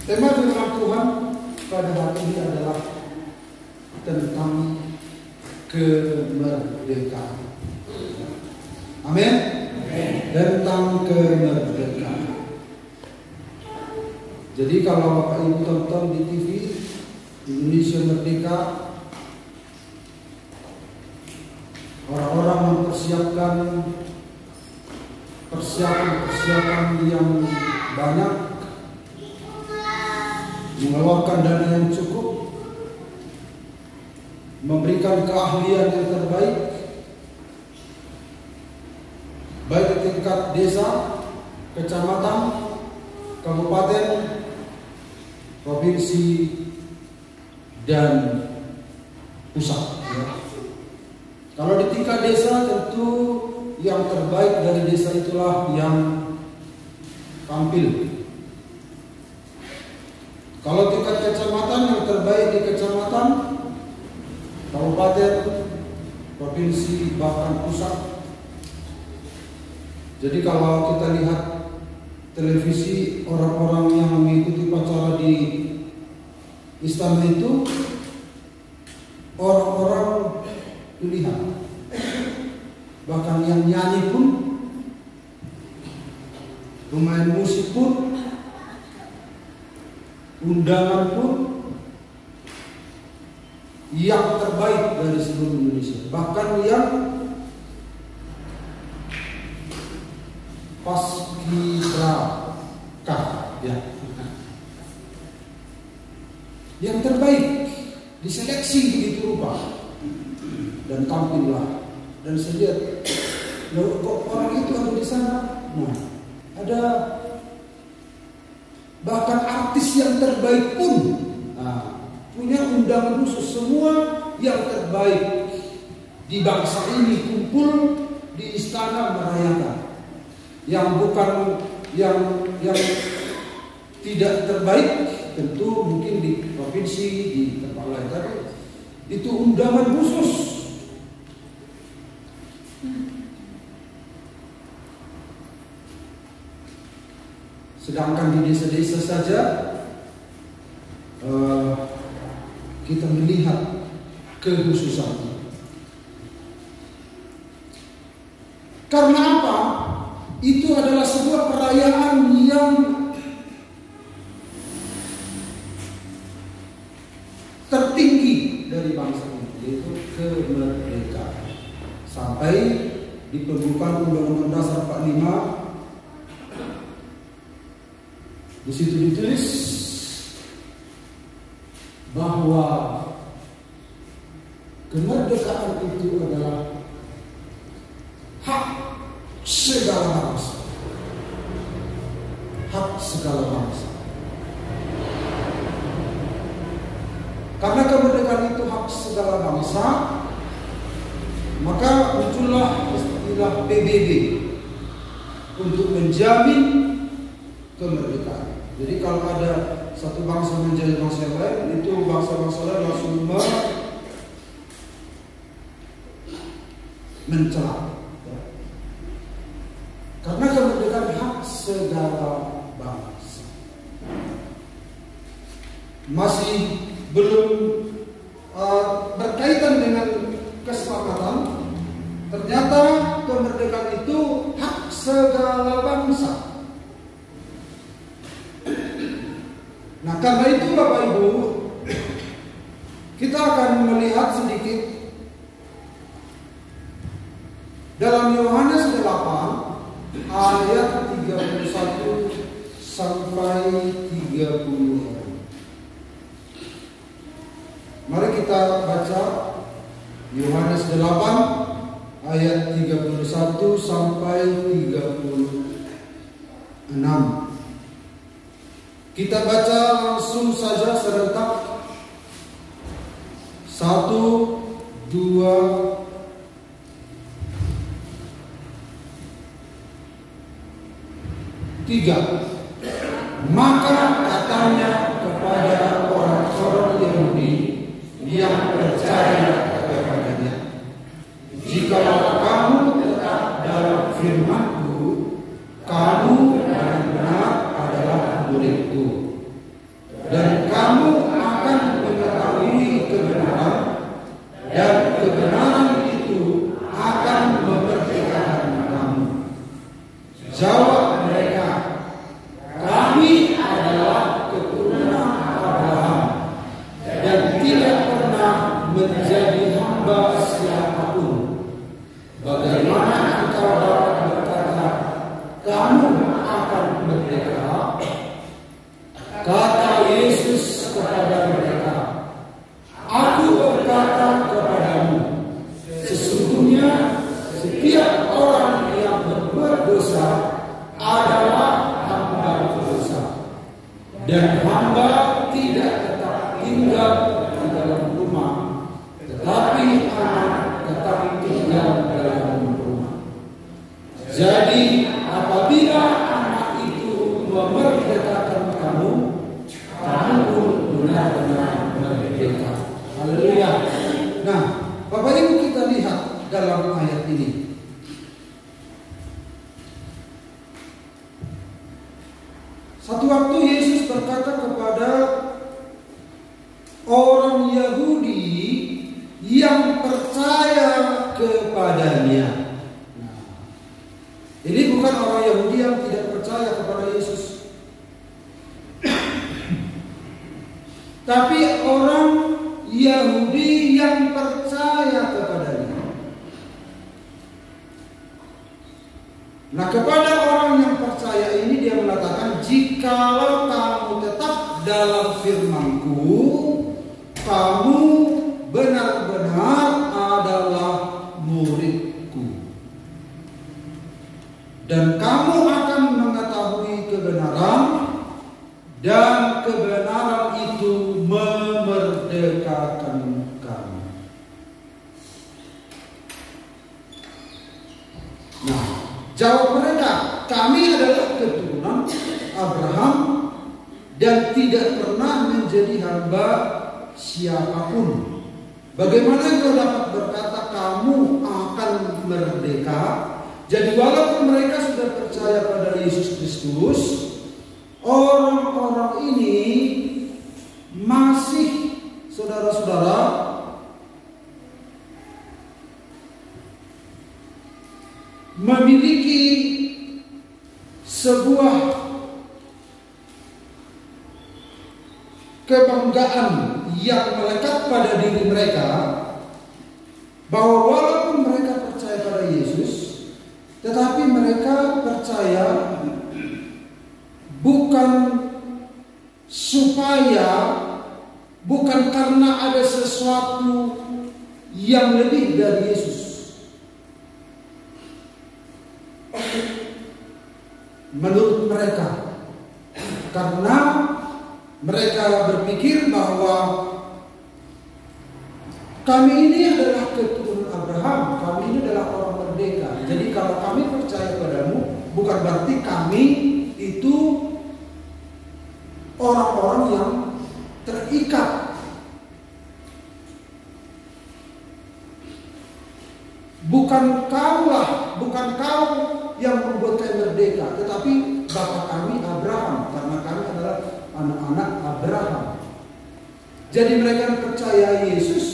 Tema firman Tuhan pada hari ini adalah tentang kemerdekaan. Amin. Tentang kemerdekaan. Jadi kalau Bapak Ibu tonton di TV Indonesia Merdeka, orang-orang mempersiapkan persiapan yang banyak, mengeluarkan dana yang cukup, memberikan keahlian yang terbaik, baik di tingkat desa, kecamatan, kabupaten, provinsi, dan pusat. Kalau di tingkat desa tentu yang terbaik dari desa itulah yang tampil. Kalau tingkat kecamatan, yang terbaik di kecamatan, kabupaten, provinsi, bahkan pusat. Jadi kalau kita lihat televisi, orang-orang yang mengikuti upacara di istana itu orang-orang pilihan. Bahkan yang nyanyi pun, pemain musik pun, undangan pun yang terbaik dari seluruh Indonesia. Bahkan yang paskibraka, ya, yang terbaik diseleksi begitu rupa dan tampillah. Dan saya lihat, loh, kok orang itu ada di sana? Nah, ada bahkan artis yang terbaik pun punya undangan khusus. Semua yang terbaik di bangsa ini kumpul di istana merayakan. Yang bukan yang tidak terbaik tentu mungkin di provinsi, di tempat lain, tapi itu undangan khusus. Sedangkan di desa-desa saja kita melihat kekhususan. Karena apa? Itu adalah sebuah perayaan yang tertinggi dari bangsa ini, yaitu kemerdekaan. Sampai di pembukaan Undang-Undang Dasar 45, di situ ditulis bahwa kemerdekaan itu adalah hak segala bangsa. Hak segala bangsa. Karena kemerdekaan itu hak segala bangsa, maka muncullah istilah PBB untuk menjamin kemerdekaan. Jadi kalau ada satu bangsa menjadi bangsa yang lain, itu bangsa-bangsa lain langsung mencela. Karena kemerdekaan hak segala bangsa. Masih belum berkaitan dengan keselamatan. Ternyata kemerdekaan itu hak segala bangsa. Nah, karena itu Bapak Ibu, kita akan melihat sedikit dalam Yohanes 8 ayat 31 sampai 30. Mari kita baca Yohanes 8 ayat 31 sampai 36. Kita baca langsung saja serentak. 1, 2, 3. Maka katanya kepada orang-orang Yahudi yang percaya kepadanya, jikalau kamu tetap dalam firman-Ku, 'Kamu benar-benar adalah murid-Ku, dan kamu akan mengetahui kebenaran, dan kebenaran itu akan memerdekakan kamu. Jawab mereka, kami adalah keturunan Abraham dan tidak pernah menjadi hamba siapapun. Bagaimana engkau dapat berkata, kamu akan merdeka? Kata Yesus kepada mereka, aku berkata kepadamu, sesungguhnya setiap orang yang berbuat dosa adalah hamba dosa, dan hamba tidak tetap tinggal di dalam rumah, tetapi anak tetap tinggal dalam rumah. Jadi apabila anak itu memerdekakan kamu, kamu pun benar-benar merdeka. Haleluya. Nah, Bapak Ibu, kita lihat dalam ayat ini. Satu waktu Yesus berkata kepada orang Yahudi yang percaya kepadanya. Nah, ini bukan orang Yahudi yang tidak percaya kepada Yesus, tapi orang Yahudi yang percaya kepadanya. Nah, kepada orang yang percaya ini dia mengatakan, jikalau kamu tetap dalam firman-Ku, kamu benar-benar adalah murid-Ku, dan kamu akan mengetahui kebenaran, dan kebenaran itu memerdekakan kamu. Nah, jawab mereka, kami adalah keturunan Abraham dan tidak pernah menjadi hamba siapapun. Bagaimana engkau dapat berkata kamu akan merdeka? Jadi walaupun mereka sudah percaya pada Yesus Kristus, orang-orang ini masih, saudara-saudara, memiliki sebuah kebanggaan yang melekat pada diri mereka, bahwa walaupun mereka percaya pada Yesus, tetapi mereka percaya bukan karena ada sesuatu yang lebih dari Yesus. Menurut mereka, karena mereka berpikir bahwa kami ini adalah keturunan Abraham, kami ini adalah orang merdeka. Jadi kalau kami percaya padamu, bukan berarti kami itu orang-orang yang terikat. Bukan kau yang membuat kami merdeka, tetapi Bapa kami Abraham, karena kami adalah anak-anak Abraham. Jadi mereka percaya Yesus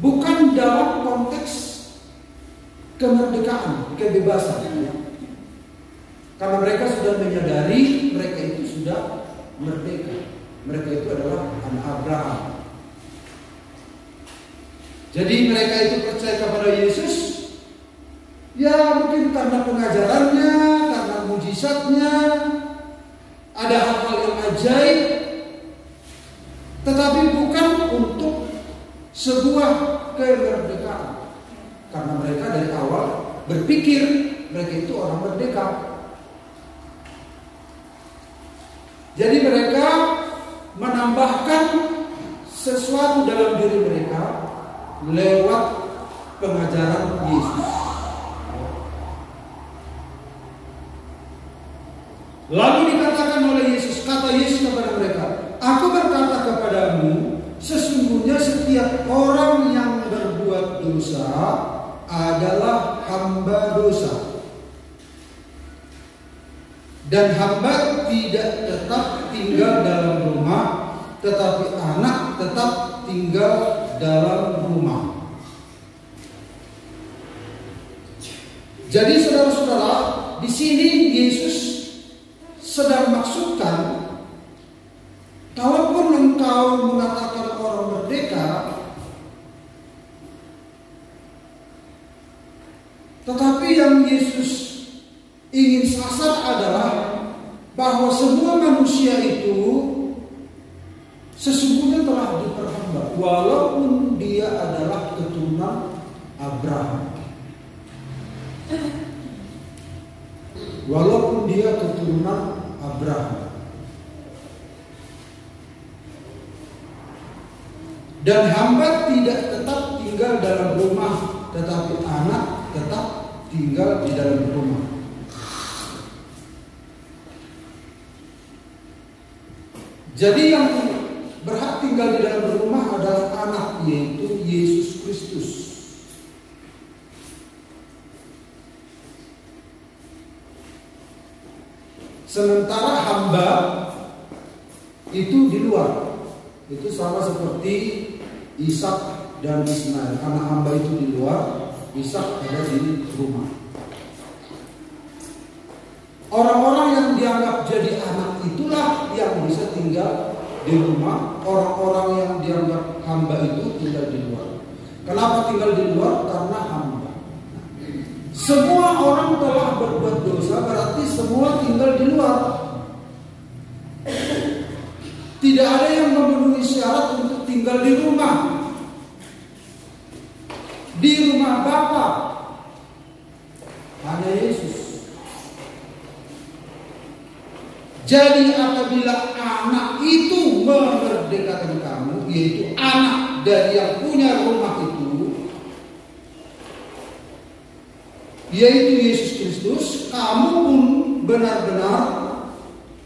bukan dalam konteks kemerdekaan, kebebasan, karena mereka sudah menyadari mereka itu sudah merdeka. Mereka itu adalah anak Abraham. Jadi mereka itu percaya kepada Yesus, ya mungkin karena pengajarannya, karena mujizatnya, ada hal-hal yang ajaib, tetapi bukan untuk sebuah kemerdekaan. Karena mereka dari awal berpikir mereka itu orang merdeka. Jadi mereka menambahkan sesuatu dalam diri mereka lewat pengajaran Yesus. Lalu dikatakan oleh Yesus, kata Yesus kepada mereka, aku berkata kepadamu, sesungguhnya setiap orang yang berbuat dosa adalah hamba dosa. Dan hamba tidak tetap tinggal dalam rumah, tetapi anak tetap tinggal dalam rumah. Jadi saudara-saudara, di sini Yesus sedang maksudkan, kalaupun engkau mengatakan orang merdeka, tetapi yang Yesus ingin sasar adalah bahwa semua manusia itu sesungguhnya telah diperhamba, walaupun dia adalah keturunan Abraham. Walaupun dia keturunan Abraham. Dan hamba tidak tetap tinggal dalam rumah, tetapi anak tetap tinggal di dalam rumah. Jadi yang berhak tinggal di dalam rumah adalah anak, yaitu Yesus Kristus. Sementara hamba itu di luar. Itu sama seperti Ishak dan Ismail. Anak hamba itu di luar, Ishak ada di rumah. Orang-orang yang dianggap jadi anak itulah yang bisa tinggal di rumah. Orang-orang yang dianggap hamba itu tinggal di luar. Kenapa tinggal di luar? Karena hamba. Semua orang telah berbuat dosa, berarti semua tinggal di luar. Tidak ada yang memenuhi syarat untuk tinggal di rumah. Di rumah Bapa hanya Yesus. Jadi apabila anak itu memerdekakan kamu, yaitu anak dari yang punya rumah itu, yaitu Yesus Kristus, kamu pun benar-benar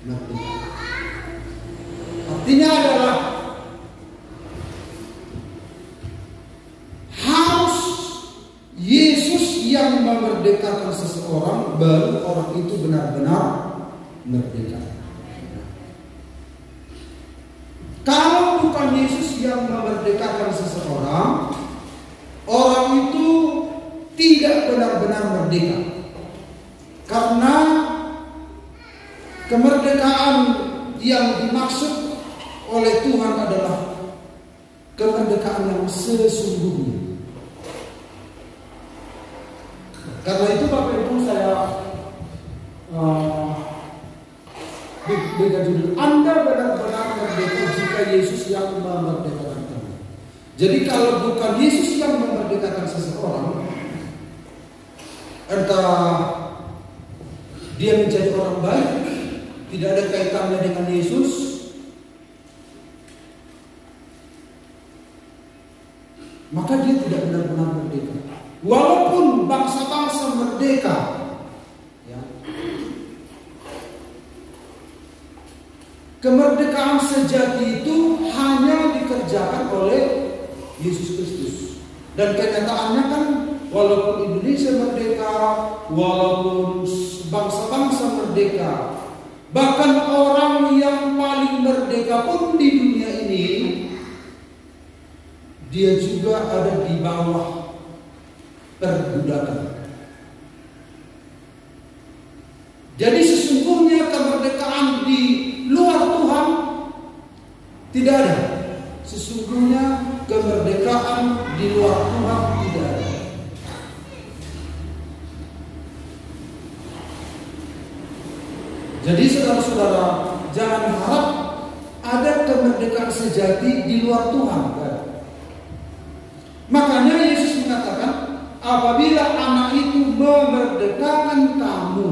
merdeka. Artinya adalah harus Yesus yang memerdekakan seseorang, baru orang itu benar-benar merdeka. Kalau bukan Yesus yang memerdekakan seseorang, orang itu tidak benar-benar merdeka. Karena kemerdekaan yang dimaksud oleh Tuhan adalah kemerdekaan yang sesungguhnya. Karena itu Bapak Ibu, saya berikan judul, Anda benar-benar merdeka jika Yesus yang memerdekakan kamu. Jadi kalau bukan Yesus yang memerdekakan seseorang, entah dia menjadi orang baik, tidak ada kaitannya dengan Yesus, maka dia tidak benar-benar merdeka. Walaupun bangsa-bangsa merdeka, ya, kemerdekaan sejati itu hanya dikerjakan oleh Yesus Kristus. Dan kenyataannya kan, walaupun Indonesia merdeka, walaupun bangsa-bangsa merdeka, bahkan orang yang paling merdeka pun di dunia ini, dia juga ada di bawah perbudakan. Jadi sesungguhnya kemerdekaan di luar Tuhan tidak ada. Sesungguhnya kemerdekaan di luar Tuhan tidak ada. Jadi saudara-saudara, jangan harap ada kemerdekaan sejati di luar Tuhan. Makanya Yesus mengatakan, apabila anak itu memerdekakan kamu,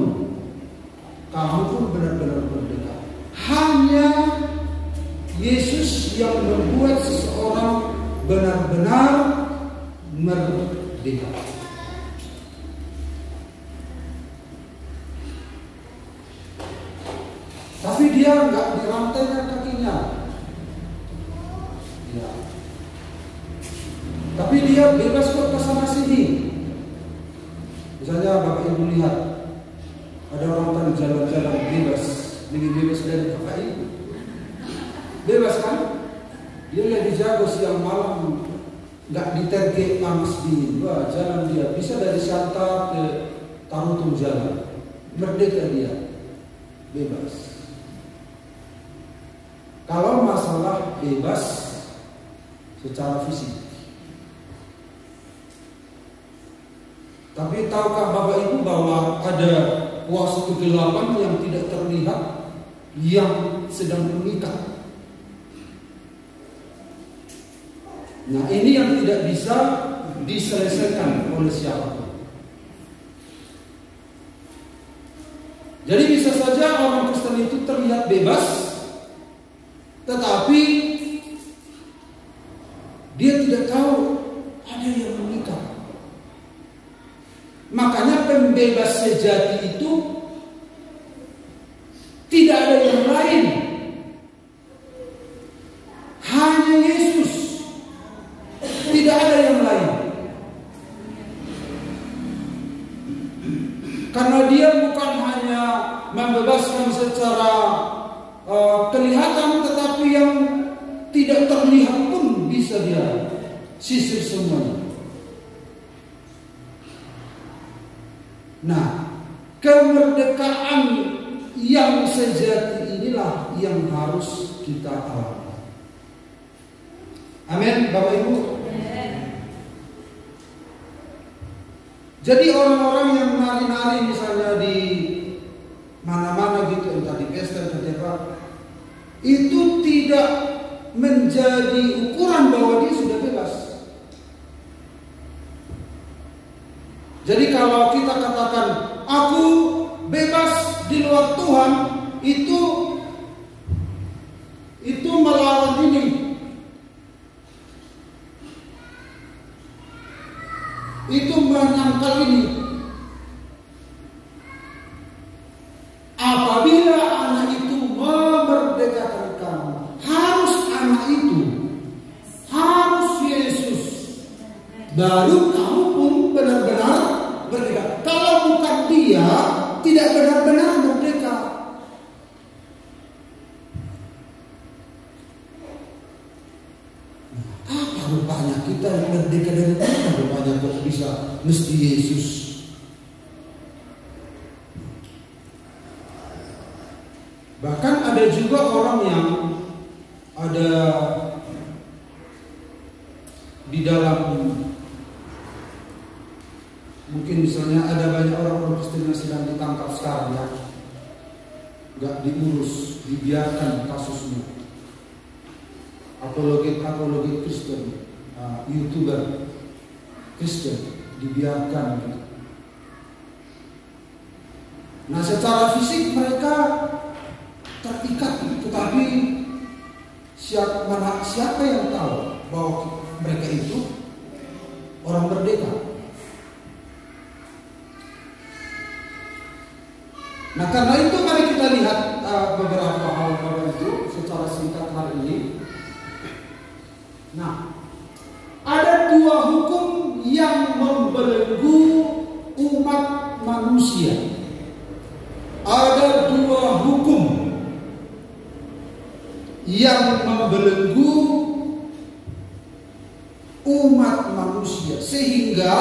kamu pun benar-benar merdeka. Hanya Yesus yang membuat seseorang benar-benar merdeka. Tapi dia nggak dirantaikan kakinya, ya. Tapi dia bebas kok ke sana sini. Misalnya Bapak Ibu lihat, ada orang kan jalan-jalan bebas bebas kan? Dia lagi jago siang malam, nggak diterke panas dingin. Wah, jalan dia bisa dari Santa ke Tarutung jalan, merdeka dia, bebas. Kalau masalah bebas secara fisik. Tapi tahukah Bapak Ibu bahwa ada kuasa kegelapan yang tidak terlihat yang sedang mengikat? Nah, ini yang tidak bisa diselesaikan oleh siapapun. Jadi bisa saja orang Kristen itu terlihat bebas, tetapi dia tidak tahu ada yang mengikat. Makanya pembebas sejati itu tidak ada yang lain, hanya Yesus. Tidak ada yang lain. Karena dia bukan hanya membebaskan secara kelihatan, tetapi yang tidak terlihat pun bisa dia sisir semuanya. Nah, kemerdekaan yang sejati inilah yang harus kita alami. Amin, Bapak Ibu. Jadi orang-orang yang nari-nari misalnya di mana-mana gitu, entah di pesta atau apa, itu tidak menjadi ukuran bahwa dia sudah bebas. Jadi kalau kita katakan aku bebas di luar Tuhan, itu melawan ini. Itu menyangkal ini. Apabila anak itu memerdekakan kamu, harus anak itu, harus Yesus, baru kamu pun benar-benar merdeka. Kalau bukan dia, tidak benar-benar merdeka. Apa rupanya kita yang merdeka dari Tuhan? Rupanya kok bisa mesti Yesus. Bahkan ada juga orang yang ada di dalam, mungkin misalnya ada banyak orang Kristen yang sedang ditangkap sekarang ya, nggak diurus, dibiarkan kasusnya. Apologet Kristen, YouTuber Kristen dibiarkan gitu. Nah, secara fisik mereka terikat, tetapi siapa yang tahu bahwa mereka itu orang merdeka? Nah, karena itu mari kita lihat beberapa hal itu secara singkat hari ini. Nah, ada dua hukum yang membelenggu umat manusia. Ada dua hukum yang membelenggu umat manusia, sehingga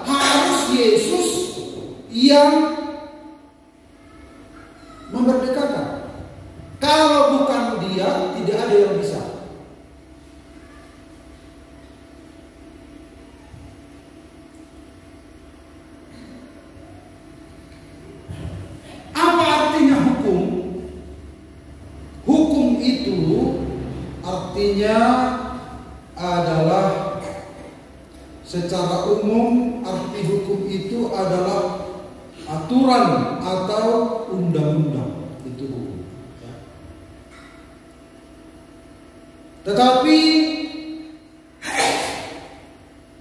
harus Yesus yang memerdekakan. Kalau bukan dia, tidak ada yang bisa. Apa artinya hukum? Hukum itu artinya adalah, secara umum arti hukum itu adalah aturan atau undang-undang. Itu hukum. Tetapi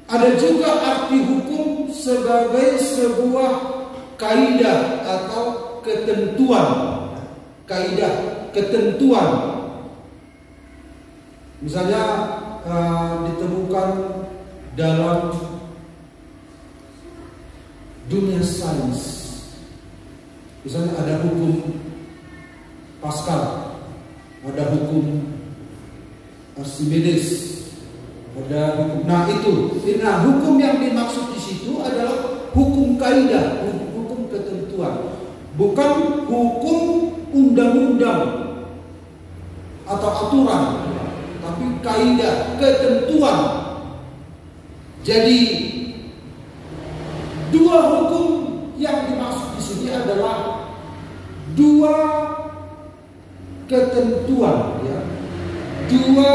ada juga arti hukum sebagai sebuah kaidah atau ketentuan. Kaidah, ketentuan. Misalnya ditemukan dalam dunia sains. Misalnya ada hukum Pascal, ada hukum Archimedes. Ada hukum. Nah hukum yang dimaksud di situ adalah hukum kaidah, hukum ketentuan, bukan hukum undang-undang atau aturan, tapi kaidah, ketentuan. Jadi dua hukum yang dimaksud di sini adalah dua ketentuan, ya, dua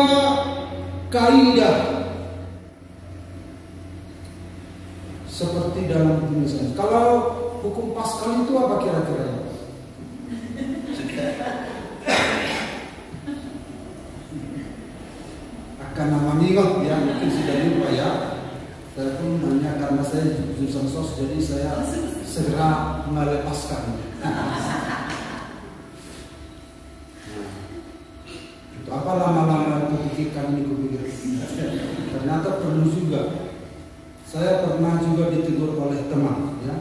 kaidah. Seperti dalam tulisan. Kalau hukum Pascal itu apa kira-kira? Akan nama minggu ya, mungkin sudah lupa ya. Saya pun hanya karena saya jurusan sos, jadi saya segera melepaskan. Itu apa lama-lama kupikirkan ini. Ternyata perlu juga. Saya pernah juga ditegur oleh teman, ya.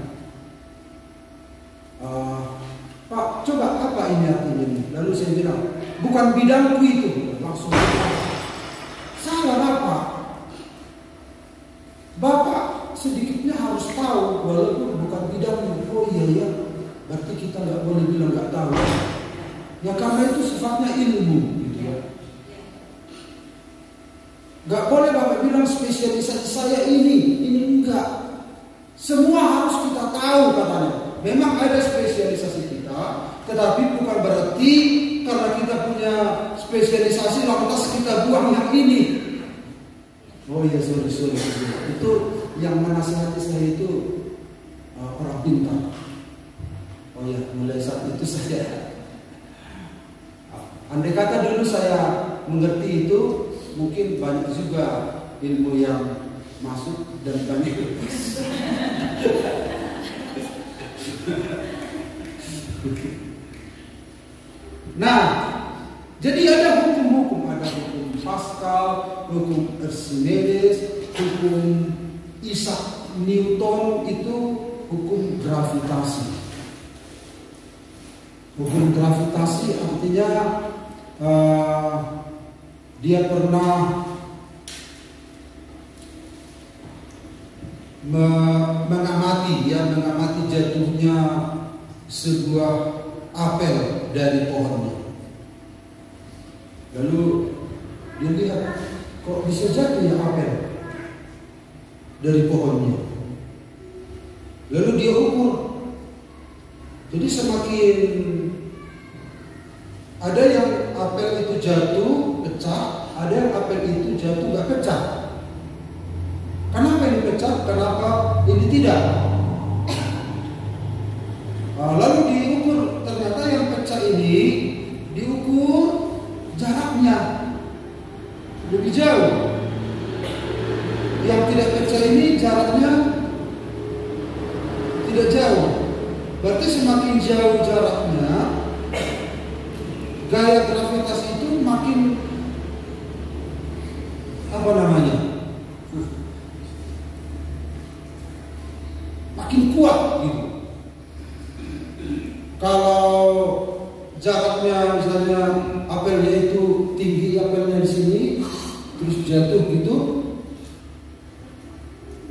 Pak, coba apa ini artinya ini? Lalu saya bilang, bukan bidangku itu. Langsung salah Bapak. Bapak sedikitnya harus tahu walaupun bukan bidangnya. Oh iya ya, berarti kita nggak boleh bilang nggak tahu. Ya karena itu sifatnya ilmu, gitu ya. Gak boleh Bapak bilang spesialisasi saya ini enggak. Semua harus kita tahu katanya. Memang ada spesialisasi kita, tetapi bukan berarti karena kita punya spesialisasi lantas kita buang yang ini. Oh iya, sorry. Itu yang menasihati saya itu orang pintar. Oh iya, mulai saat itu saya. Andai kata dulu saya mengerti itu, mungkin banyak juga ilmu yang masuk dan banyak lepas. Nah, jadi ada hukum-hukum, ada hukum Pascal, hukum Archimedes, hukum Isaac Newton, itu hukum gravitasi. Hukum gravitasi artinya dia pernah mengamati jatuhnya sebuah apel dari pohonnya. Lalu dia lihat, kok bisa jatuh ya apel dari pohonnya. Lalu dia ukur. Jadi semakin ada yang apel itu jatuh pecah, ada yang apel itu jatuh gak pecah. Kenapa ini pecah? Kenapa ini tidak? Lalu diukur, ternyata yang pecah ini diukur jaraknya lebih jauh. Yang tidak pecah ini jaraknya tidak jauh. Berarti semakin jauh jaraknya, gaya gravitasi itu makin makin kuat gitu. Kalau jaraknya misalnya apelnya itu tinggi, apelnya di sini terus jatuh gitu,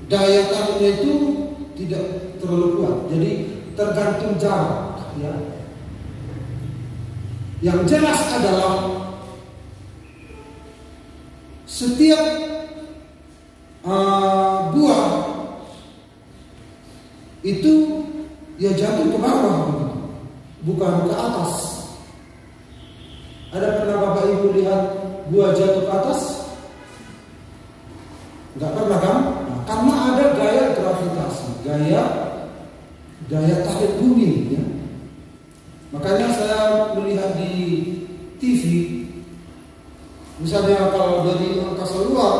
daya tariknya itu tidak terlalu kuat. Jadi tergantung jarak ya. Yang jelas adalah setiap buah itu ya jatuh ke bawah begitu, bukan ke atas. Ada pernah Bapak Ibu lihat buah jatuh ke atas? Enggak pernah kan? Nah, karena ada gaya gravitasi, gaya tarik bumi ya. Makanya saya melihat di TV, misalnya kalau dari angkasa luar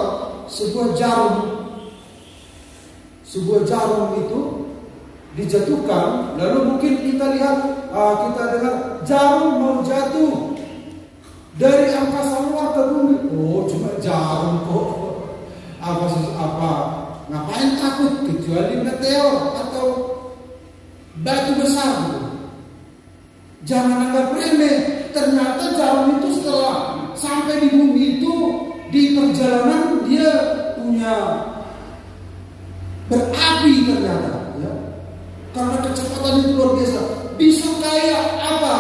sebuah jarum itu dijatuhkan, lalu mungkin kita lihat, kita dengar jarum mau jatuh dari angkasa luar ke bumi. Oh, cuma jarum kok. Apa? Ngapain takut? Kecuali meteor atau batu besar gitu. Jangan anggap remeh. Ternyata jarum itu setelah sampai di bumi itu di perjalanan dia punya berapi ternyata, ya. Karena kecepatan itu luar biasa. Bisa kayak apa?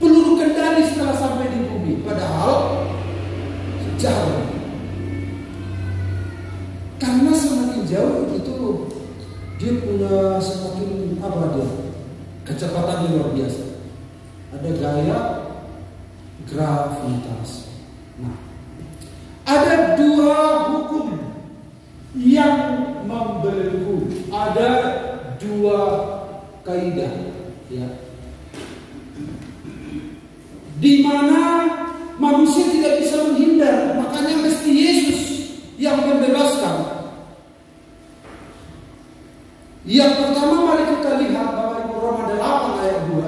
Peluru kendali setelah sampai di bumi. Padahal jauh. Karena semakin jauh itu dia punya semakin kecepatan yang luar biasa. Ada gaya gravitasi. Nah, ada dua hukum yang membelenggu. Ada dua kaidah, ya, di mana manusia tidak bisa menghindar. Makanya mesti Yesus yang membebaskan. Yang pertama, mari kita lihat Bapak Ibu, Roma 8 ayat 2.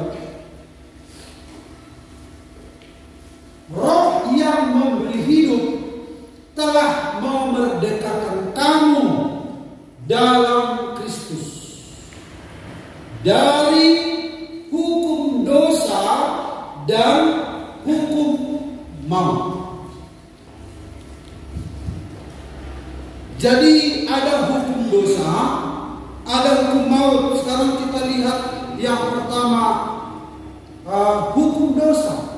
Roh yang memberi hidup telah memerdekakan kamu dalam Kristus dari hukum dosa dan hukum maut. Jadi ada hukum dosa, ada hukum maut. Sekarang kita lihat yang pertama, hukum dosa.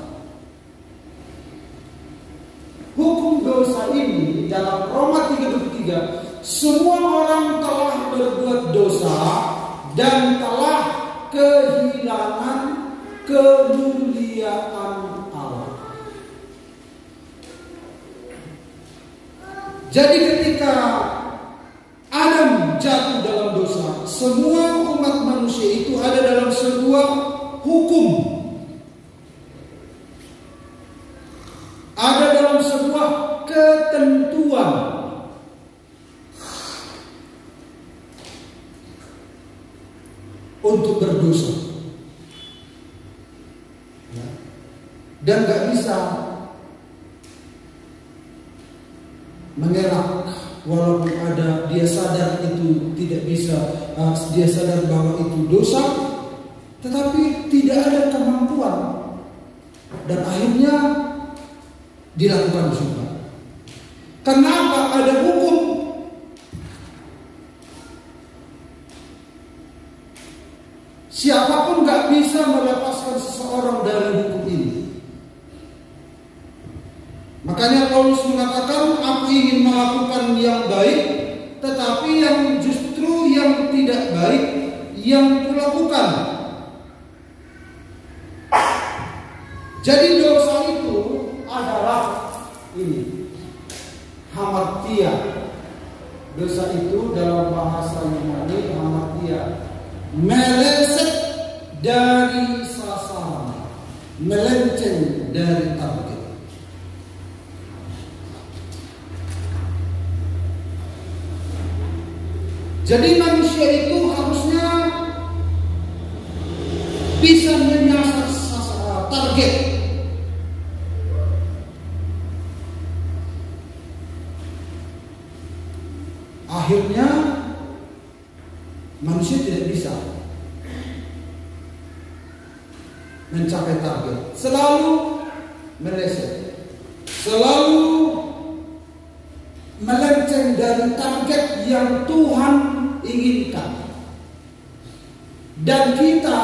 Hukum dosa ini dalam Roma 3:23, semua orang telah berbuat dosa dan telah kehilangan kemuliaan Allah. Jadi ketika Adam jatuh dalam dosa, semua umat manusia itu ada dalam sebuah hukum, ada dalam sebuah ketentuan. Untuk berdosa, ya. Dan gak bisa mengelak, walaupun ada dia sadar itu tidak bisa, dia sadar bahwa itu dosa, tetapi tidak ada kemampuan, dan akhirnya dilakukan juga. Kenapa ada hukum? Siapapun gak bisa melepaskan seseorang dari hukum ini. Makanya Paulus mengatakan, aku ingin melakukan yang baik, tetapi yang justru yang tidak baik yang kulakukan. Jadi dosa itu adalah ini, hamartia. Dosa itu dalam bahasa Yunani hamartia, meleset dari sasaran, melenceng dari target. Jadi manusia itu harusnya bisa menyasar target. Akhirnya manusia tidak bisa mencapai target, selalu meleset, selalu melenceng dari target yang Tuhan inginkan. Dan kita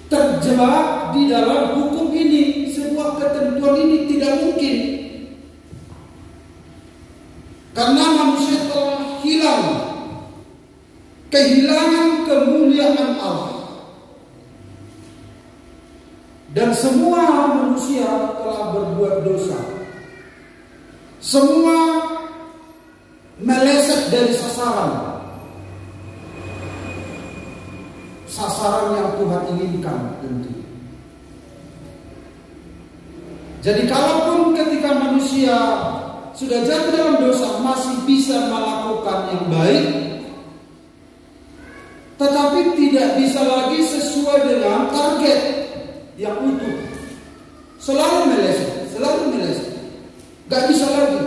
terjebak di dalam hukum ini, sebuah ketentuan ini tidak mungkin. Karena manusia telah kehilangan kemuliaan Allah. Dan semua manusia telah berbuat dosa. Semua meleset dari sasaran. Sasaran yang Tuhan inginkan tentu. Jadi kalaupun ketika manusia sudah jatuh dalam dosa masih bisa melakukan yang baik, tetapi tidak bisa lagi sesuai dengan target yang utuh. Selalu meleset, gak bisa lagi.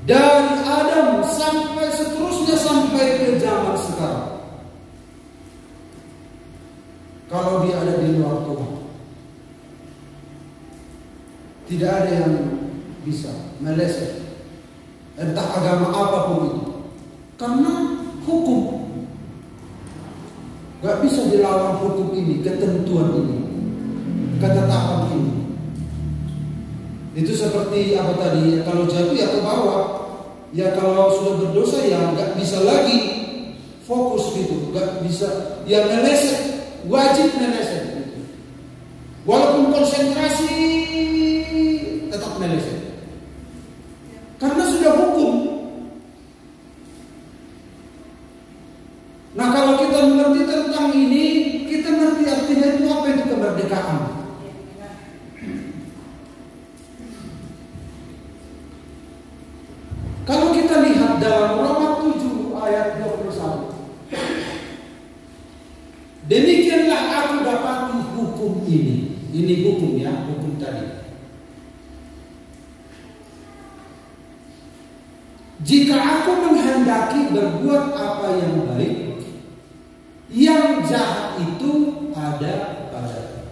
Dari Adam sampai seterusnya sampai ke zaman sekarang, kalau dia ada di luar Tuhan. Tidak ada yang bisa meleset entah agama apapun itu, karena hukum. Gak bisa dilawan hukum ini, ketentuan ini, ketetapan ini. Itu seperti apa tadi? Kalau jatuh ya ke bawah. Ya kalau sudah berdosa ya gak bisa lagi fokus gitu, gak bisa. Ya meleset, wajib meleset gitu. Walaupun konsentrasi tetap meleset, karena sudah hukum. Nah, kalau kita mengerti tentang ini, kita ngerti artinya itu apa itu kemerdekaan. Kalau kita lihat dalam Roma 7 ayat 21, demikianlah aku dapati hukum ini. Ini hukum ya, hukum tadi. Jika aku menghendaki berbuat apa yang baik, yang jahat itu ada pada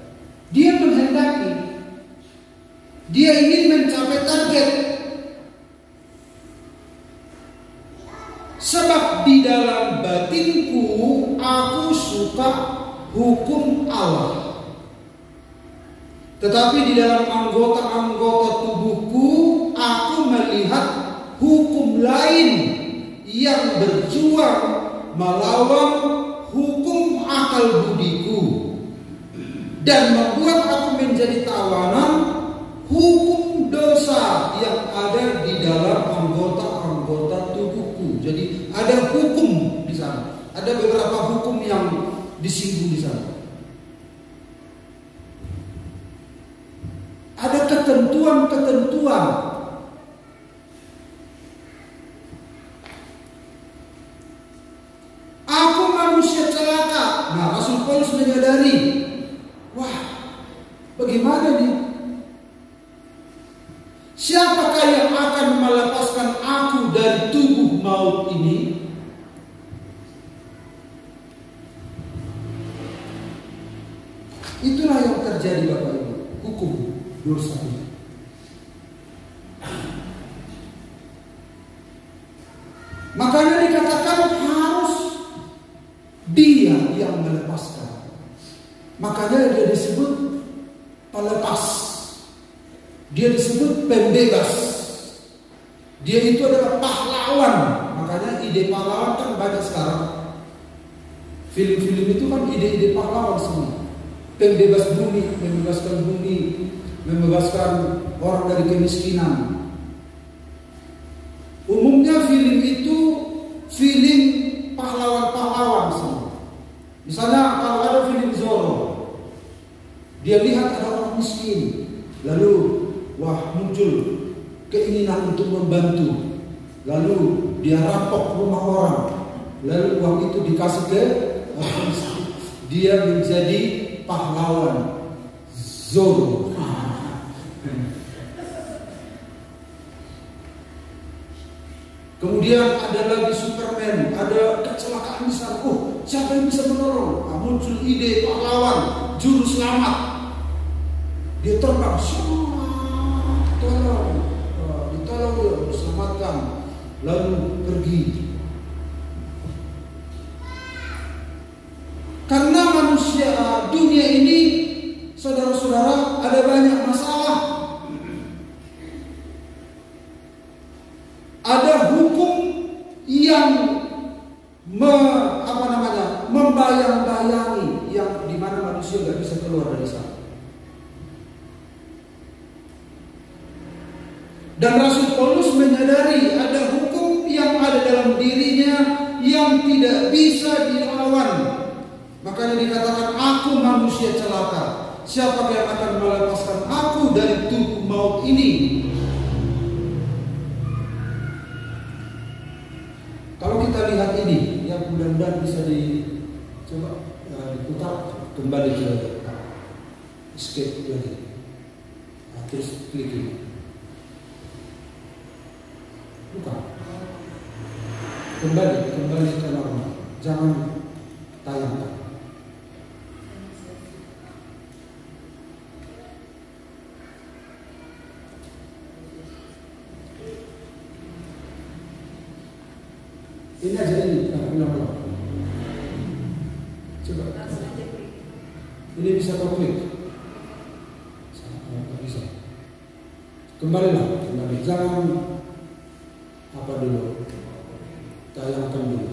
dia. Menghendaki, dia ingin mencapai target. Sebab di dalam batinku aku suka hukum Allah, tetapi di dalam anggota-anggota tubuhku aku melihat hukum lain yang berjuang melawan hukum akal budiku dan membuat aku menjadi tawanan hukum dosa yang ada di dalam anggota-anggota tubuhku. Jadi ada hukum di sana, ada beberapa hukum yang disinggung di sana. Ada ketentuan-ketentuan. Aku manusia celaka. Nah, Rasul Paulus menyadari, wah, bagaimana nih? Siapakah yang akan melepaskan aku dari tubuh maut ini? Itulah yang terjadi Bapak Ibu, hukum dosa ini. Makanya dikatakan harus dia yang melepaskan. Makanya dia disebut pelepas. Dia disebut pembebas. Dia itu adalah pahlawan. Makanya ide pahlawan kan banyak sekarang. Film-film itu kan ide-ide pahlawan semua. Pembebas bumi, membebaskan bumi, membebaskan orang dari kemiskinan. Umumnya film itu film pahlawan-pahlawan semua. Misalnya kalau ada film Zorro, dia lihat ada orang miskin, lalu wah muncul keinginan untuk membantu, lalu dia rampok rumah orang, lalu uang itu dikasih ke orang miskin. Dia menjadi pahlawan Zorro. Kemudian ada lagi Superman, ada kecelakaan besar. Oh, siapa yang bisa menolong? Nah, muncul ide pahlawan, juru selamat. Dia terbang, tolong, ditolong dia, diselamatkan, lalu pergi. Karena manusia dunia ini, saudara-saudara, ada banyak masalah. Ada hukum yang membayang-bayangi, yang dimana manusia nggak bisa keluar dari sana. Dan Rasul Paulus menyadari ada hukum yang ada dalam dirinya yang tidak bisa dilawan. Makanya dikatakan, aku manusia celaka. Siapa yang akan melepaskan aku dari tubuh maut ini? Kalau kita lihat ini, yang mudah-mudahan bisa dicoba diputar kembali ke escape lagi. Nah, terus klik ini. Bukan. Kembali ke normal. Jangan tayangkan. Ini aja ini, ulang-ulang. Coba. Ini bisa kau klik. Nggak bisa. Kembalilah, kembali. Jangan apa dulu. Tayangkan dulu.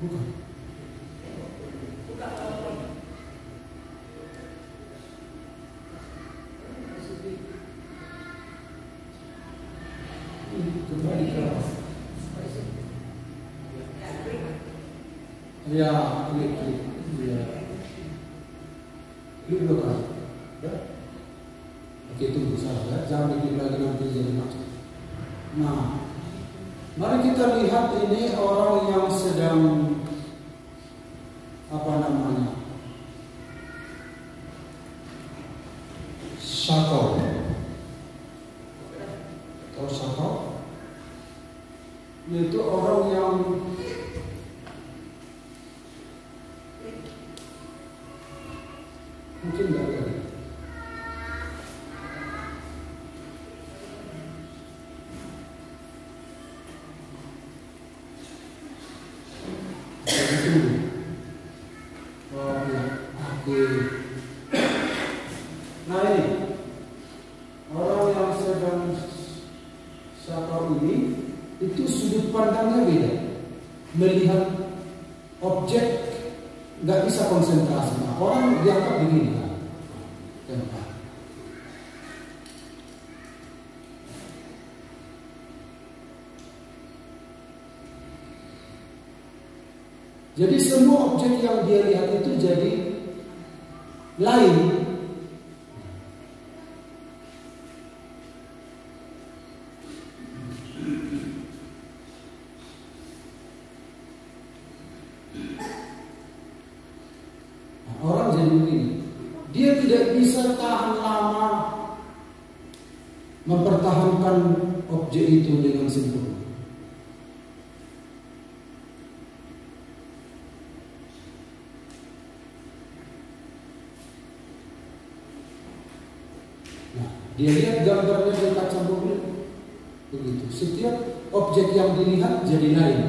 Bukan. Kembali ke ya, klik. Ya. Klik dulu kan. Ya. Oke, tunggu salah ya. Jangan diklik lagi nanti jadi macam. Nah, mari kita lihat ini orang yang sedang apa namanya? Syakau. Tahu syakau? Yaitu orang yang mungkin nggak ada. Oh ya, oke. Nah ini orang yang sedang syakau ini itu sudut pandangnya beda. Melihat objek nggak bisa konsentrasi. Nah, orang dianggap begini kan. Jadi semua objek yang dia lihat itu jadi lain. Nah, orang jadi begini. Dia tidak bisa tahan lama mempertahankan objek itu dengan sempurna. Dia lihat gambarnya di kaca mobil, begitu. Setiap objek yang dilihat jadi lain.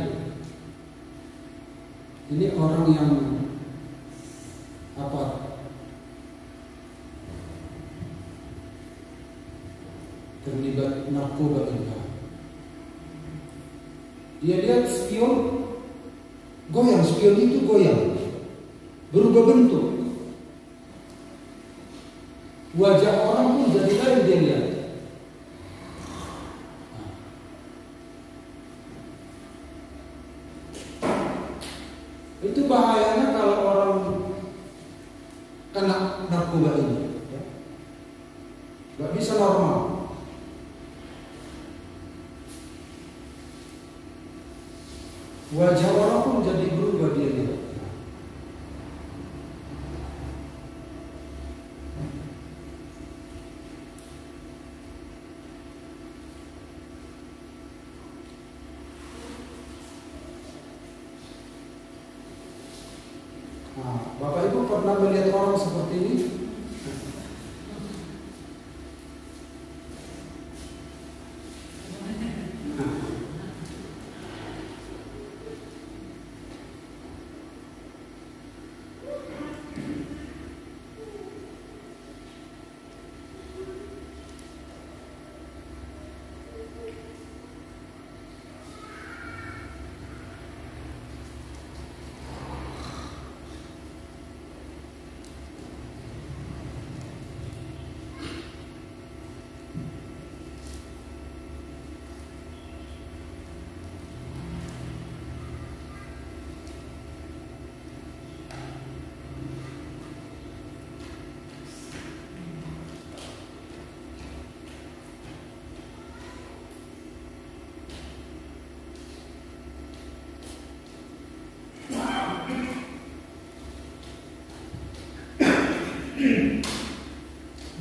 Ini orang yang apa? Terlibat narkoba juga. Dia lihat spion goyang, spion itu goyang, berubah bentuk. Wajah orang pun jadi lain dia lihat. Itu bahayanya kalau orang kena narkoba ini. Gak bisa normal. Wajah orang pun jadi berubah dia lihat. Nah, Bapak Ibu pernah melihat orang seperti ini?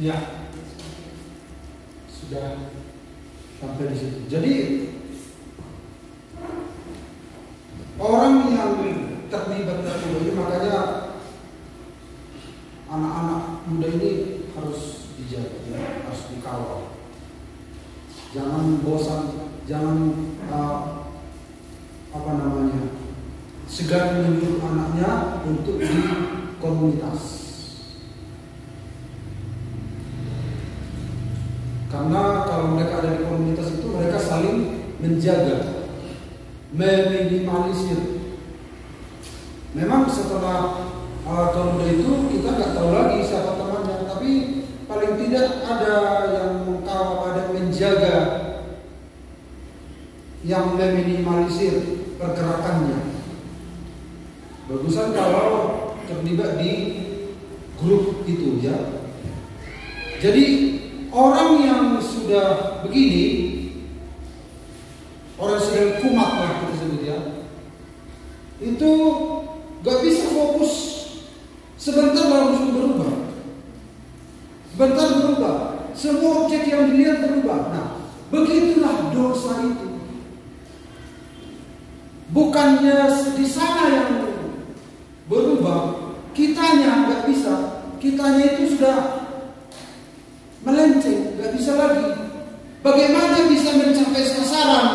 Ya, sudah sampai di situ. Jadi orang yang terlibat narkoba ini, makanya anak-anak muda ini harus dijaga, ya, harus dikawal. Jangan bosan, jangan segan menyuruh anaknya untuk di komunitas. Karena kalau mereka ada di komunitas itu mereka saling menjaga, meminimalisir. Memang setelah tahun itu kita nggak tahu lagi siapa temannya, tapi paling tidak ada yang mengkawal, ada menjaga, yang meminimalisir pergerakannya. Bagusan kalau terlibat di grup itu, ya. Jadi orang yang sudah begini, orang sedang kumat lah kita sebut, ya, itu gak bisa fokus. Sebentar langsung berubah. Sebentar berubah. Semua objek yang dilihat berubah. Nah, begitulah dosa itu. Bukannya di sana yang berubah, kitanya nggak bisa. Kitanya itu sudah melenceng, nggak bisa lagi. Bagaimana bisa mencapai sasaran?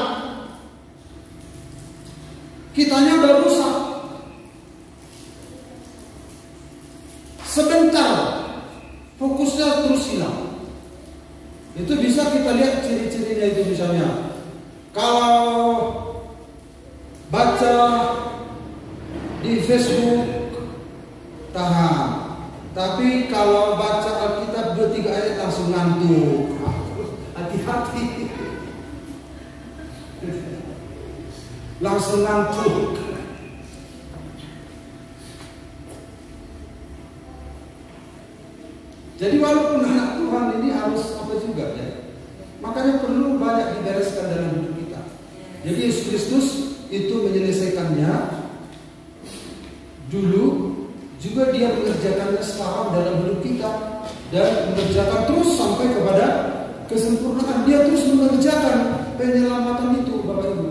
Kitanya udah rusak. Sebentar, fokusnya terus hilang. Itu bisa kita lihat ciri-cirinya itu, misalnya kalau baca di Facebook tahan, tapi kalau baca Alkitab 2-3 ayat langsung ngantuk. Hati-hati, langsung ngantuk. Jadi walaupun anak Tuhan ini harus apa juga, ya, makanya perlu banyak dibereskan dalam hidup kita. Jadi Yesus Kristus itu menyelesaikannya dulu, juga dia mengerjakannya sekarang dalam hidup kita, dan mengerjakan terus sampai kepada kesempurnaan. Dia terus mengerjakan penyelamatan itu, Bapak Ibu.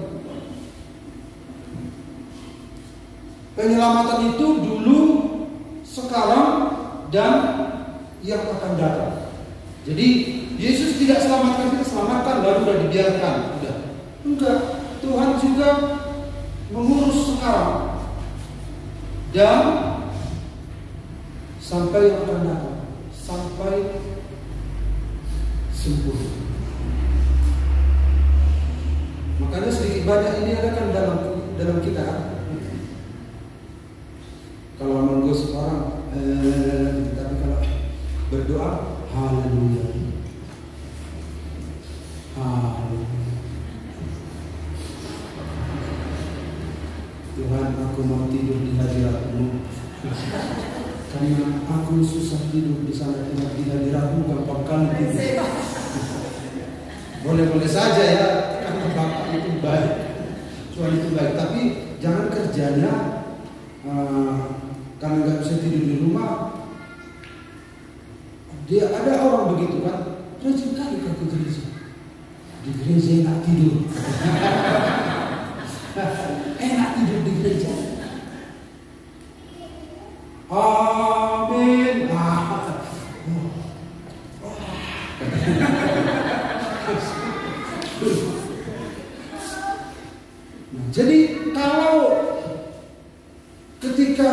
Penyelamatan itu dulu, sekarang, dan yang akan datang. Jadi Yesus tidak selamatkan kita, selamatkan lalu sudah dibiarkan, udah. Enggak, Tuhan juga mengurus sekarang dan sampai yang akan datang, sampai sempurna. Makanya sedikit banyak ini ada kan dalam kita. Kalau menggosip orang, tapi kalau berdoa, haleluya, haleluya. Tuhan, aku mau tidur di hadirat-Mu, karena aku susah tidur di sana. Di hadirat-Mu gampang kali tidur. Boleh-boleh saja, ya, karena Bapak itu baik, Tuhan itu baik. Tapi jangan kerjanya karena nggak bisa tidur di rumah. Dia ada orang begitu kan, rajin kali ke gereja. Di gereja enak tidur. Enak tidur di gereja. Amin. Jadi kalau ketika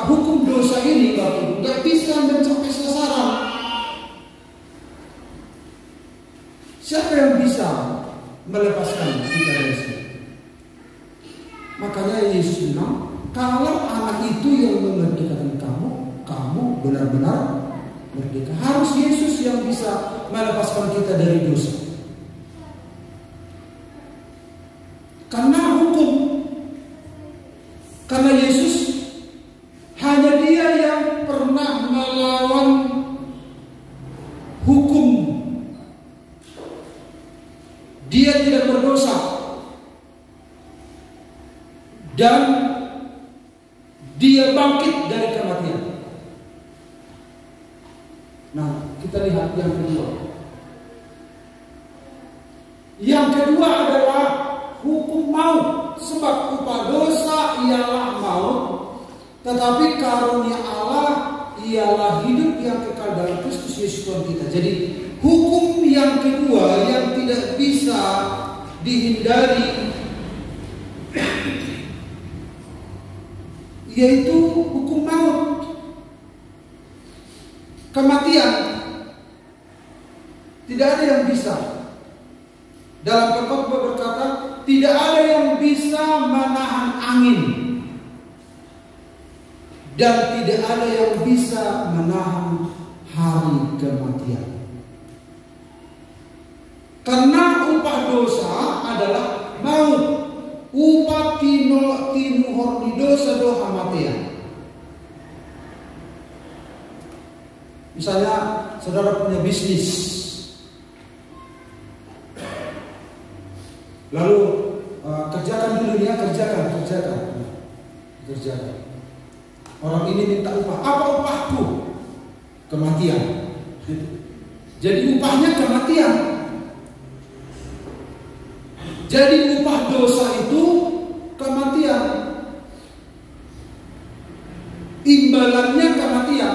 hukum dosa ini, Bapak, nggak bisa mencapai sasaran, siapa yang bisa melepaskan kita dari sini? Makanya Yesus bilang, kalau anak itu yang memerdekakan kamu, kamu benar-benar merdeka. Harus Yesus yang bisa melepaskan kita dari dosa. Karena hukum, karena Yesus hanya Dia yang pernah melawan hukum. Dia tidak berdosa dan Dia bangkit dari kematian. Nah, kita lihat yang kedua. Yang kedua adalah hukum maut, sebab upah dosa ialah maut, tetapi karunia Allah ialah hidup yang kekal dalam Kristus Kristus Yesus Tuhan kita. Jadi hukum yang kedua yang tidak bisa dihindari yaitu hukum maut, kematian. Tidak ada yang bisa. Dalam pengkhotbah berkata, tidak ada yang bisa menahan angin dan tidak ada yang bisa menahan hari kematian. Karena upah dosa adalah maut. Upah tinuhor di dosa doha matian. Misalnya saudara punya bisnis, lalu kerjakan dulu ya, kerjakan. Orang ini minta upah. Apa upahku? Kematian. Jadi upahnya kematian. Jadi upah dosa itu kematian. Imbalannya kematian.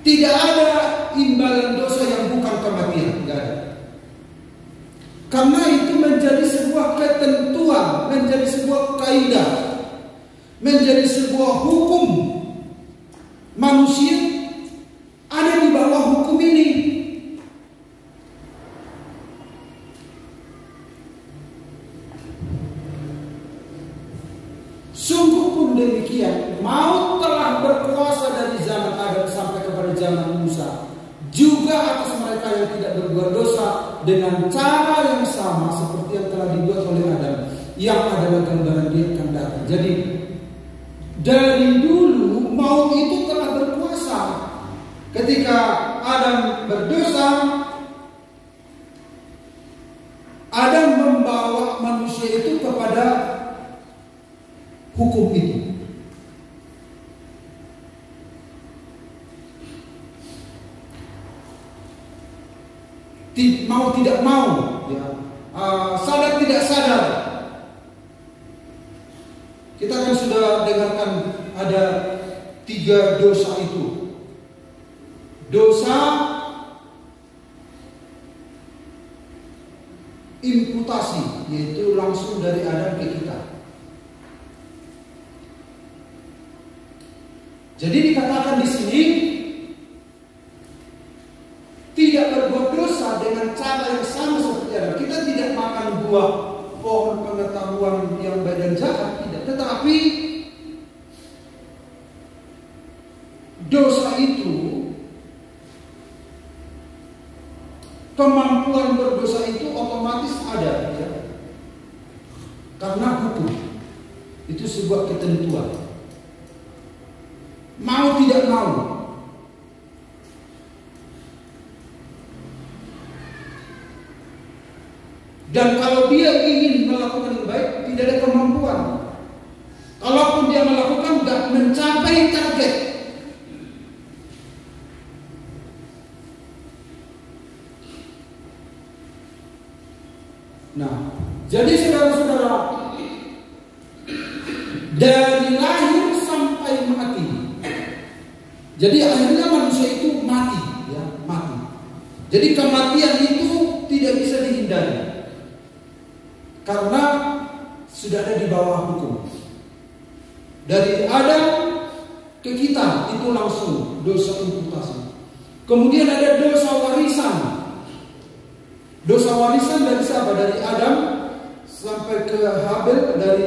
Tidak ada imbalan dosa yang bukan kematian. Tidak ada. Karena itu menjadi sebuah ketentuan, menjadi sebuah kaidah, menjadi sebuah hukum. Manusia ada di bawah hukum ini. Sungguh pun demikian, maut telah berkuasa dari zaman Adam sampai kepada zaman Musa, juga atas mereka yang tidak berbuat dosa, dengan cara yang sama seperti yang telah dibuat oleh Adam, yang adalah gambaran Dia akan datang. Jadi dari dulu maut itu telah berkuasa. Ketika Adam berdosa, Adam membawa manusia itu kepada hukum itu. Mau tidak mau, ya. Sadar tidak sadar. Kita kan sudah dengarkan ada 3 dosa itu. Dosa imputasi, yaitu langsung dari Adam ke kita. Jadi dikatakan di sini tidak berbuat dosa dengan cara yang sama seperti Adam. Kita tidak makan buah pohon pengetahuan yang baik dan jahat, tidak. Tetapi dosa itu, kemampuan berdosa itu otomatis ada, ya. Karena hukum itu sebuah ketentuan. Mau tidak mau. Dan kalau dia ingin melakukan yang baik, tidak ada kemampuan. Kalaupun dia melakukan, tidak mencapai target. Nah, jadi saudara-saudara, dari lahir sampai mati. Jadi akhirnya manusia itu mati, ya, mati. Jadi kematian itu tidak bisa dihindari. Karena sudah ada di bawah hukum. Dari Adam ke kita itu langsung dosa imputasi. Kemudian ada dosa warisan. Dosa warisan dari siapa? Dari Adam sampai ke Habel, dari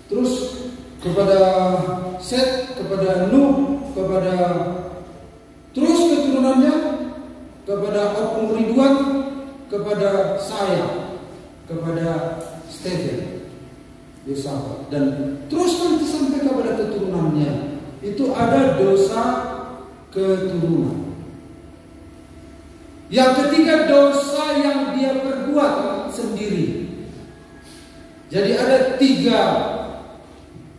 terus kepada Set, kepada Nuh, kepada terus keturunannya kepada Opung Ridwan, kepada saya, kepada Stephen, Yosafat, dan terus nanti sampai kepada keturunannya. Itu ada dosa keturunan. Yang ketiga, dosa yang dia perbuat sendiri. Jadi ada 3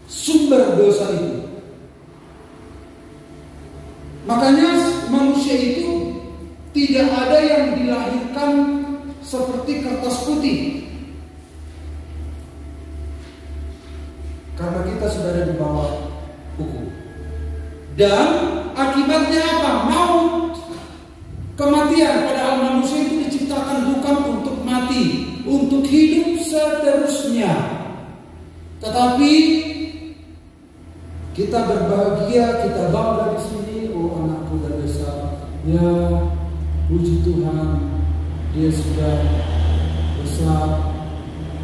sumber dosa itu. Makanya manusia itu tidak ada yang dilahirkan seperti kertas putih. Karena kita sudah ada di bawah hukum. Dan akibatnya apa? Maut. kematian, padahal manusia itu diciptakan bukan untuk mati, untuk hidup seterusnya. Tetapi kita berbahagia, kita bangga di sini. Oh, anakku udah besar. Ya, puji Tuhan, dia sudah besar,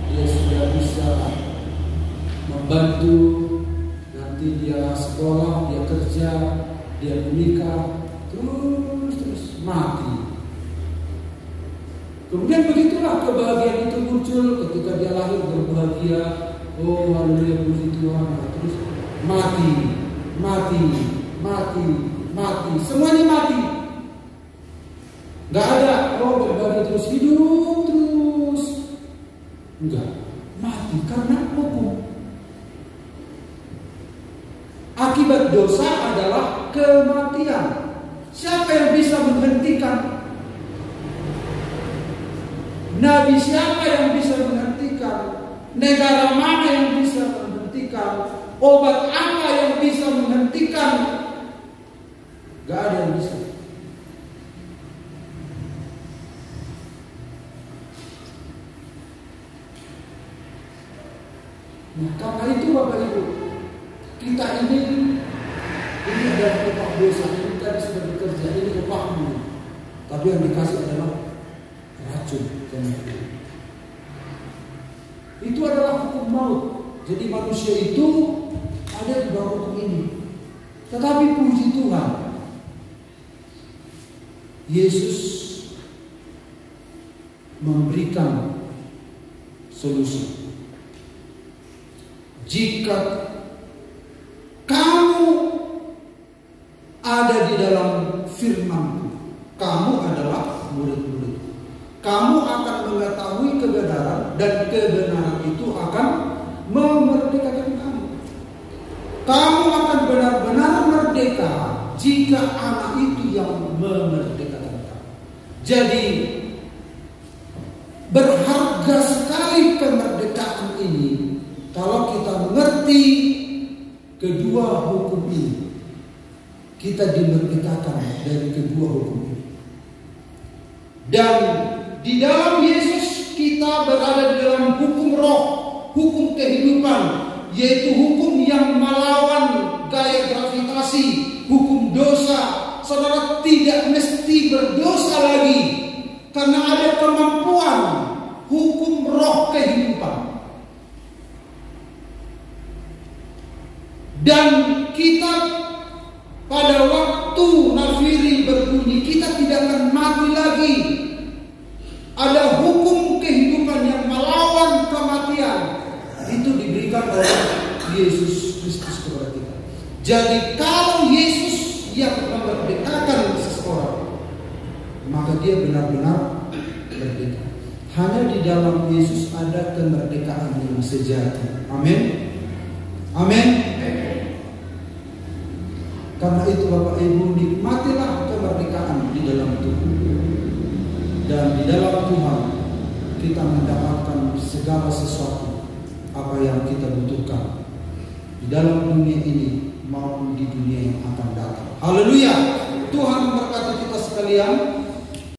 dia sudah bisa membantu. Nanti dia sekolah, dia kerja, dia menikah, terus mati. Kemudian begitulah kebahagiaan itu muncul ketika dia lahir berbahagia. Oh, haleluya, puji Tuhan. Terus mati, semuanya mati. Gak ada, oh berbagi terus, hidup terus. Enggak, mati karena hukum. Akibat dosa adalah kematian. Siapa yang bisa menghentikan? Nabi siapa yang bisa menghentikan? Negara mana yang bisa menghentikan? Obat apa yang bisa menghentikan? Gak ada yang bisa. Nah, karena itu Bapak Ibu, kita ini adalah upah dosa. Ini tadi sudah bekerja, ini upahmu. Tapi yang dikasih adalah racun. Itu adalah hukum maut. Jadi manusia itu ada di bawah hukum ini. Tetapi puji Tuhan, Yesus memberikan solusi. Jika kamu ada di dalam firman-Ku, kamu adalah murid-murid. Kamu akan mengetahui kebenaran, dan kebenaran itu akan memerdekakan kamu. Kamu akan benar-benar merdeka jika anak itu yang memerdekakan kamu. Jadi berharga sekali kemerdekaan ini kalau kita mengerti kedua hukum ini. Kita dimerdekakan dari kedua hukum ini. Dan di dalam Yesus kita berada di dalam hukum roh, hukum kehidupan, yaitu hukum yang melawan gaya gravitasi, hukum dosa. Saudara tidak mesti berdosa lagi karena ada kemampuan hukum roh kehidupan. Dan kita pada waktu nafiri berbunyi, kita tidak akan mati lagi. Ada hukum kehidupan yang melawan kematian. Itu diberikan oleh Yesus Kristus kepada kita. Jadi kalau Yesus yang memerdekakan seseorang, maka dia benar-benar merdeka. Hanya di dalam Yesus ada kemerdekaan yang sejati. Amin. Amin. Karena itu Bapak Ibu, nikmatilah kemerdekaan di dalam Tuhan. Dan di dalam Tuhan kita mendapatkan segala sesuatu apa yang kita butuhkan di dalam dunia ini maupun di dunia yang akan datang. Haleluya. Tuhan memberkati kita sekalian.